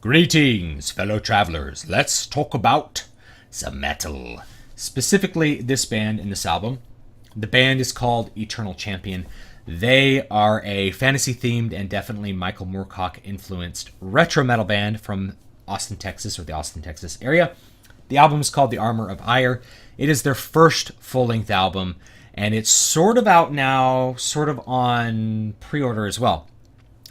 Greetings, fellow travelers. Let's talk about some metal. Specifically, this band in this album. The band is called Eternal Champion. They are a fantasy-themed and definitely Michael Moorcock-influenced retro metal band from Austin, Texas, or the Austin, Texas area. The album is called The Armor of Ire. It is their first full-length album, and it's sort of out now, sort of on pre-order as well.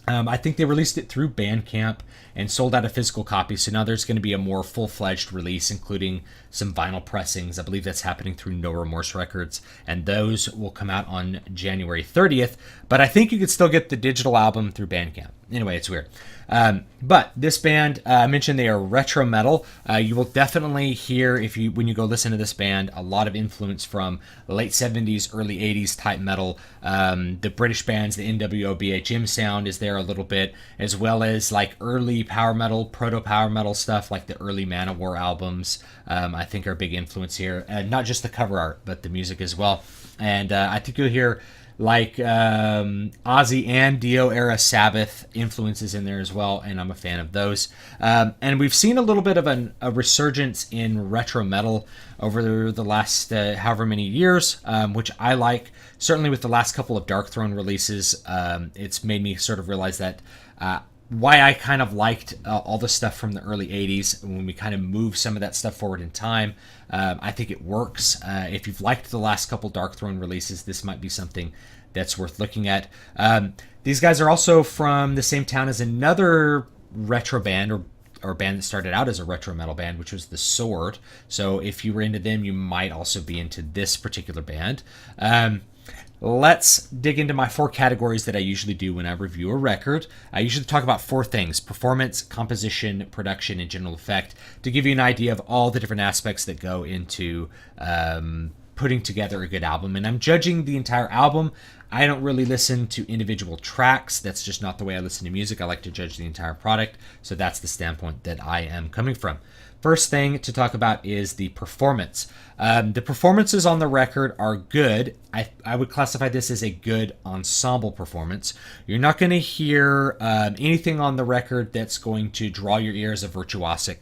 I think they released it through Bandcamp and sold out a physical copy, so now there's going to be a more full-fledged release, including some vinyl pressings. I believe that's happening through No Remorse Records, and those will come out on January 30th, but I think you could still get the digital album through Bandcamp. Anyway, it's weird. But this band, I mentioned they are retro metal. You will definitely hear, when you go listen to this band, a lot of influence from late 70s, early 80s type metal. The British bands, the NWO, BHM sound is there a little bit, as well as like early power metal, proto-power metal stuff like the early Manowar albums, I think are a big influence here. Not just the cover art, but the music as well. And I think you'll hear like Ozzy and Dio era Sabbath influences in there as well, and I'm a fan of those. And we've seen a little bit of a resurgence in retro metal over the last however many years, which I like. Certainly with the last couple of Dark Throne releases, it's made me sort of realize that why I kind of liked all the stuff from the early 80s when we kind of move some of that stuff forward in time. I think it works. If you've liked the last couple Dark Throne releases, this might be something that's worth looking at. These guys are also from the same town as another retro band or band that started out as a retro metal band, which was The Sword. So if you were into them, you might also be into this particular band. Let's dig into my 4 categories that I usually do when I review a record. I usually talk about 4 things: performance, composition, production, and general effect, to give you an idea of all the different aspects that go into putting together a good album. And I'm judging the entire album. I don't really listen to individual tracks. That's just not the way I listen to music. I like to judge the entire product. So that's the standpoint that I am coming from. First thing to talk about is the performance. The performances on the record are good. I would classify this as a good ensemble performance. You're not going to hear anything on the record that's going to draw your ear as a virtuosic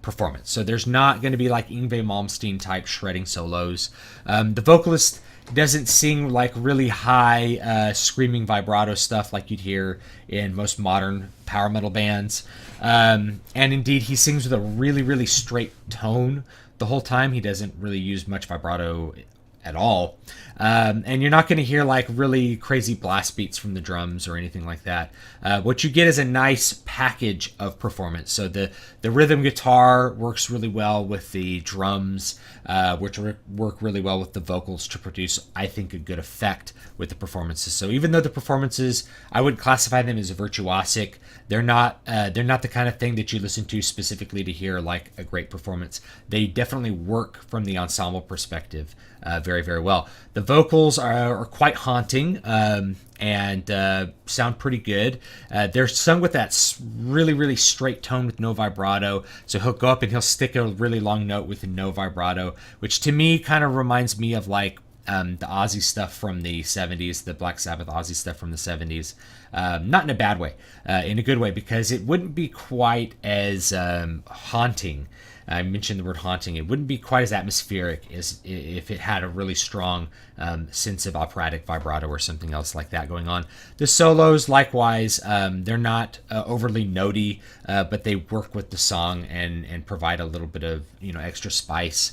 performance. So there's not going to be like Yngwie Malmsteen type shredding solos. The vocalist doesn't sing like really high screaming vibrato stuff like you'd hear in most modern power metal bands. And indeed, he sings with a really, really straight tone the whole time. He doesn't really use much vibrato at all. And you're not going to hear like really crazy blast beats from the drums or anything like that. What you get is a nice package of performance. So the rhythm guitar works really well with the drums, which work really well with the vocals to produce, I think, a good effect with the performances. So even though the performances, I would classify them as virtuosic, they're not the kind of thing that you listen to specifically to hear like a great performance. They definitely work from the ensemble perspective very, very well. The vocals are quite haunting and sound pretty good. They're sung with that really, really straight tone with no vibrato. So he'll go up and he'll stick a really long note with no vibrato, which to me kind of reminds me of like the Ozzy stuff from the 70s, the Black Sabbath Ozzy stuff from the 70s. Not in a bad way, in a good way, because it wouldn't be quite as haunting. I mentioned the word haunting. It wouldn't be quite as atmospheric as if it had a really strong sense of operatic vibrato or something else like that going on. The solos, likewise, they're not overly notey, but they work with the song and provide a little bit of extra spice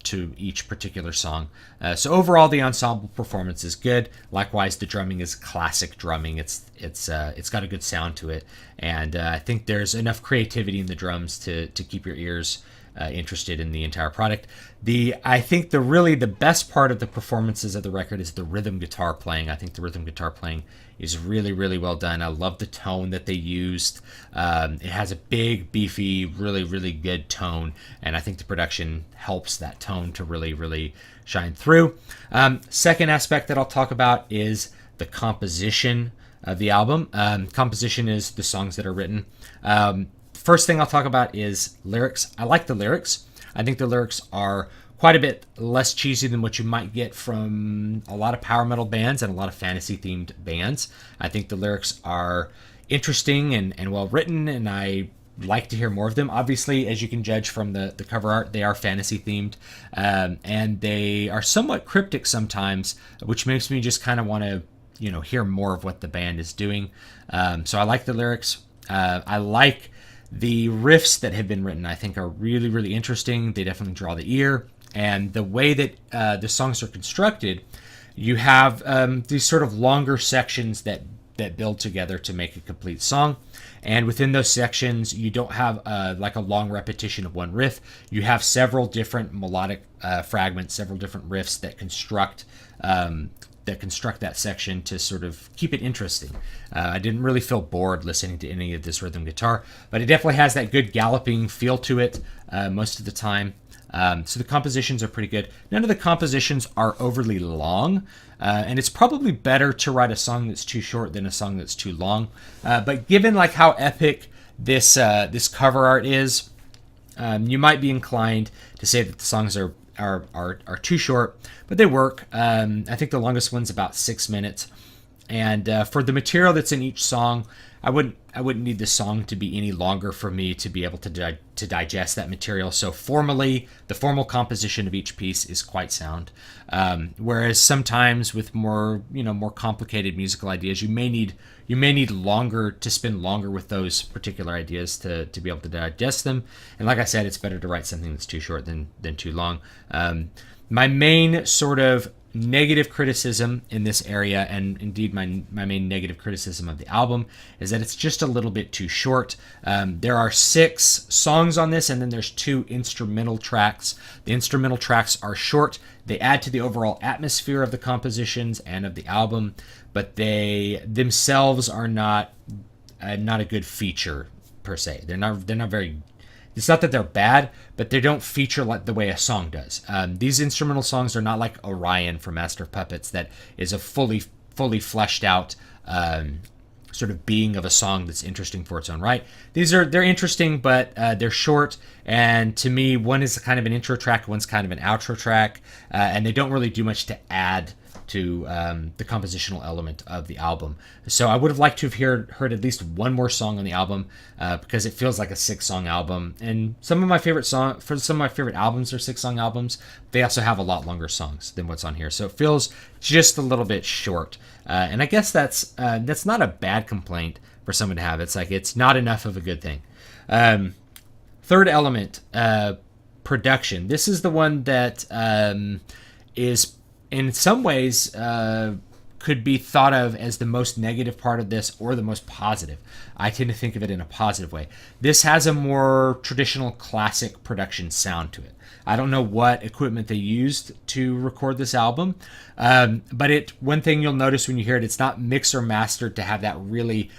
to each particular song. So overall, the ensemble performance is good. Likewise, the drumming is classic drumming. It's got a good sound to it, and I think there's enough creativity in the drums to keep your ears interested in the entire product. I think the best part of the performances of the record is the rhythm guitar playing. I think the rhythm guitar playing is really, really well done. I love the tone that they used. It has a big, beefy, really, really good tone, and I think the production helps that tone to really, really shine through. Second aspect that I'll talk about is the composition of the album. Composition is the songs that are written. First thing I'll talk about is lyrics. I like the lyrics. I think the lyrics are quite a bit less cheesy than what you might get from a lot of power metal bands and a lot of fantasy themed bands. I think the lyrics are interesting and well written, and I like to hear more of them. Obviously, as you can judge from the cover art, they are fantasy themed, and they are somewhat cryptic sometimes, which makes me just kind of want to hear more of what the band is doing. So I like the lyrics. I like the riffs that have been written. I think are really, really interesting. They definitely draw the ear, and the way that the songs are constructed, you have these sort of longer sections that build together to make a complete song. And within those sections, you don't have like a long repetition of one riff. You have several different melodic fragments, several different riffs that construct that section to sort of keep it interesting. I didn't really feel bored listening to any of this rhythm guitar, but it definitely has that good galloping feel to it most of the time. So the compositions are pretty good. None of the compositions are overly long, and it's probably better to write a song that's too short than a song that's too long. But given like how epic this cover art is, you might be inclined to say that the songs are too short, but they work. I think the longest one's about 6 minutes, and for the material that's in each song, I wouldn't need the song to be any longer for me to be able to digest that material. So the formal composition of each piece is quite sound. Whereas sometimes with more complicated musical ideas, you may need to spend longer with those particular ideas to be able to digest them. And like I said, it's better to write something that's too short than too long. My main sort of negative criticism in this area, and indeed my main negative criticism of the album, is that it's just a little bit too short. There are 6 songs on this, and then there's 2 instrumental tracks. The instrumental tracks are short. They add to the overall atmosphere of the compositions and of the album, but they themselves are not a good feature per se. They're not very. It's not that they're bad, but they don't feature like the way a song does. These instrumental songs are not like Orion from Master of Puppets, that is a fully fleshed out sort of being of a song that's interesting for its own right. They're interesting, but they're short. And to me, one is kind of an intro track, one's kind of an outro track, and they don't really do much to add to the compositional element of the album. So I would have liked to have heard at least one more song on the album, because it feels like a 6-song album. And some of my favorite albums are 6-song albums. They also have a lot longer songs than what's on here, so it feels just a little bit short. And I guess that's not a bad complaint for someone to have. It's like it's not enough of a good thing. Third element, production. This is the one that is in some ways could be thought of as the most negative part of this, or the most positive. I tend to think of it in a positive way. This has a more traditional classic production sound to it. I don't know what equipment they used to record this album, but one thing you'll notice when you hear it, it's not mixed or mastered to have that really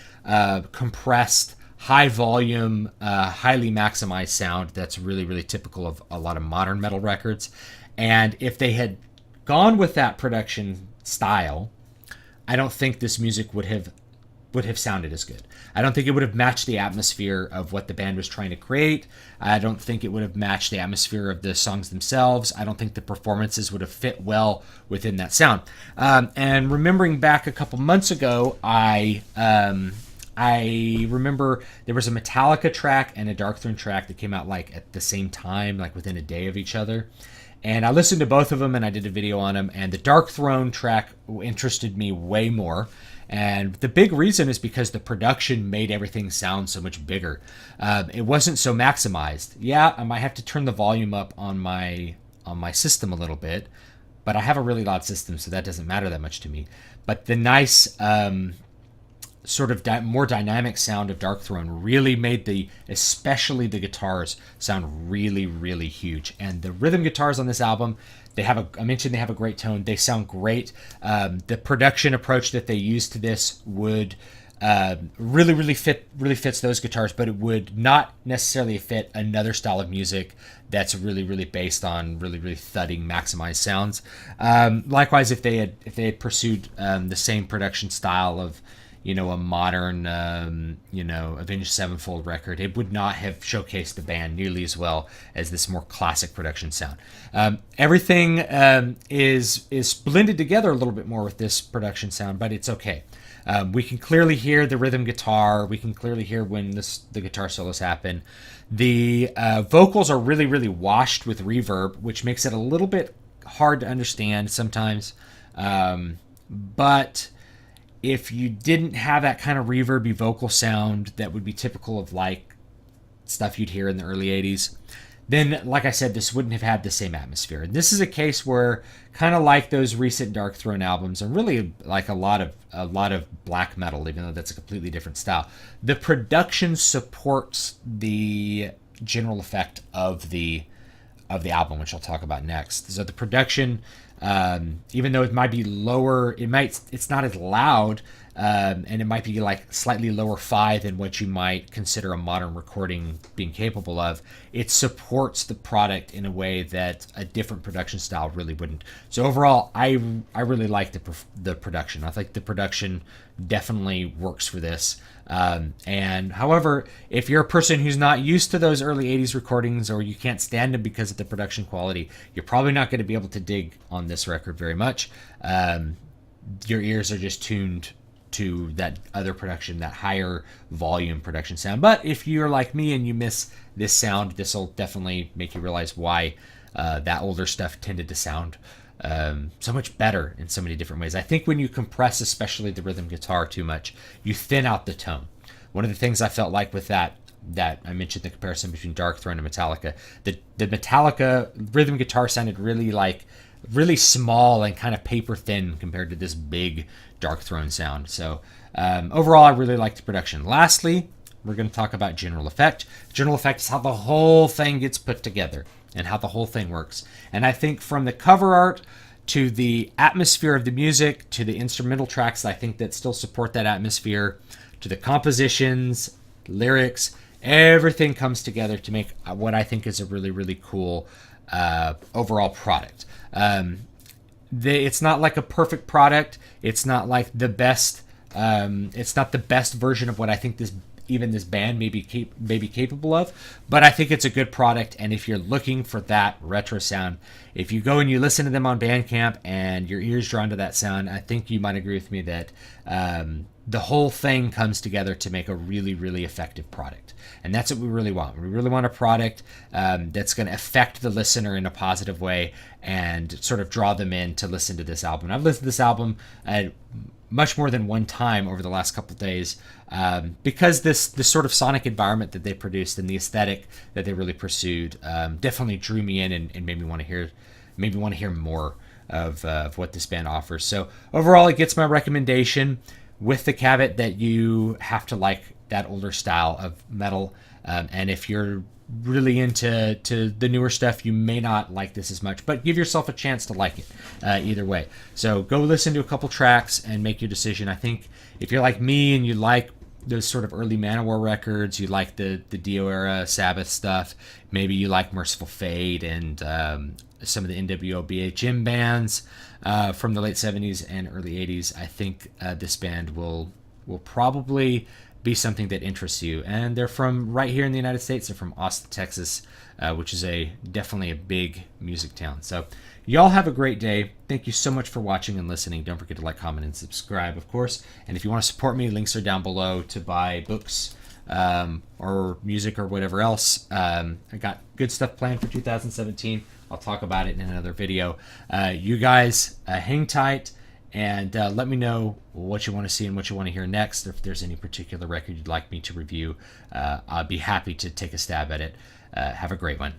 compressed, high volume, highly maximized sound that's really, really typical of a lot of modern metal records. And if they had gone with that production style, I don't think this music would have sounded as good. I don't think it would have matched the atmosphere of what the band was trying to create. I don't think it would have matched the atmosphere of the songs themselves. I don't think the performances would have fit well within that sound. And remembering back a couple months ago, I remember there was a Metallica track and a Darkthrone track that came out like at the same time, like within a day of each other. And I listened to both of them, and I did a video on them. And the Darkthrone track interested me way more. And the big reason is because the production made everything sound so much bigger. It wasn't so maximized. Yeah, I might have to turn the volume up on my system a little bit, but I have a really loud system, so that doesn't matter that much to me. But the nice sort of more dynamic sound of Darkthrone really made especially the guitars sound really, really huge. And the rhythm guitars on this album, I mentioned they have a great tone. They sound great. The production approach that they use to this would really fits those guitars, but it would not necessarily fit another style of music that's really, really based on really, really thudding, maximized sounds. Likewise, if they had pursued the same production style of a modern, Avenged Sevenfold record, it would not have showcased the band nearly as well as this more classic production sound. Everything is blended together a little bit more with this production sound, but it's okay. We can clearly hear the rhythm guitar. We can clearly hear when the guitar solos happen. The vocals are really, really washed with reverb, which makes it a little bit hard to understand sometimes. But if you didn't have that kind of reverby vocal sound that would be typical of like stuff you'd hear in the early 80s, then, like I said, this wouldn't have had the same atmosphere. And this is a case where, kind of like those recent Dark Throne albums, and really like a lot of black metal, even though that's a completely different style, the production supports the general effect of the album, which I'll talk about next. So the production, even though it might be lower, it's not as loud. And it might be like slightly lower fi than what you might consider a modern recording being capable of. It supports the product in a way that a different production style really wouldn't. So overall, I really like the production. I think the production definitely works for this. And however, if you're a person who's not used to those early 80s recordings, or you can't stand them because of the production quality, you're probably not going to be able to dig on this record very much. Your ears are just tuned to that other production, that higher volume production sound. But if you're like me and you miss this sound, this will definitely make you realize why that older stuff tended to sound so much better in so many different ways. I think when you compress, especially the rhythm guitar, too much, you thin out the tone. One of the things I felt like with that I mentioned the comparison between Dark Throne and Metallica. The Metallica rhythm guitar sounded really small and kind of paper thin compared to this big Dark Throne sound. So overall, I really like the production. Lastly, we're going to talk about general effect. General effect is how the whole thing gets put together and how the whole thing works. And I think from the cover art to the atmosphere of the music to the instrumental tracks, I think that still support that atmosphere, to the compositions, lyrics, everything comes together to make what I think is a really, really cool overall product. It's not like a perfect product. It's not like the best. It's not the best version of what I think this band may be capable of. But I think it's a good product. And if you're looking for that retro sound, if you go and you listen to them on Bandcamp and your ears drawn to that sound, I think you might agree with me that the whole thing comes together to make a really, really effective product. And that's what we really want. We really want a product that's going to affect the listener in a positive way and sort of draw them in to listen to this album. I've listened to this album much more than one time over the last couple of days because this sort of sonic environment that they produced and the aesthetic that they really pursued definitely drew me in and made me want to hear more of what this band offers. So overall, it gets my recommendation, with the caveat that you have to like that older style of metal. And if you're really into the newer stuff, you may not like this as much, but give yourself a chance to like it either way. So go listen to a couple tracks and make your decision. I think if you're like me and you like those sort of early Manowar records, you like the Dio era Sabbath stuff, maybe you like Merciful Fate and some of the NWO BHM bands from the late 70s and early 80s, I think this band will probably be something that interests you. And they're from right here in the United States. They're from Austin, Texas, which is definitely a big music town. So y'all have a great day. Thank you so much for watching and listening. Don't forget to like, comment, and subscribe, of course. And if you want to support me, links are down below to buy books or music or whatever else. I got good stuff planned for 2017. I'll talk about it in another video. You guys hang tight. And let me know what you want to see and what you want to hear next. If there's any particular record you'd like me to review, I'll be happy to take a stab at it. Have a great one.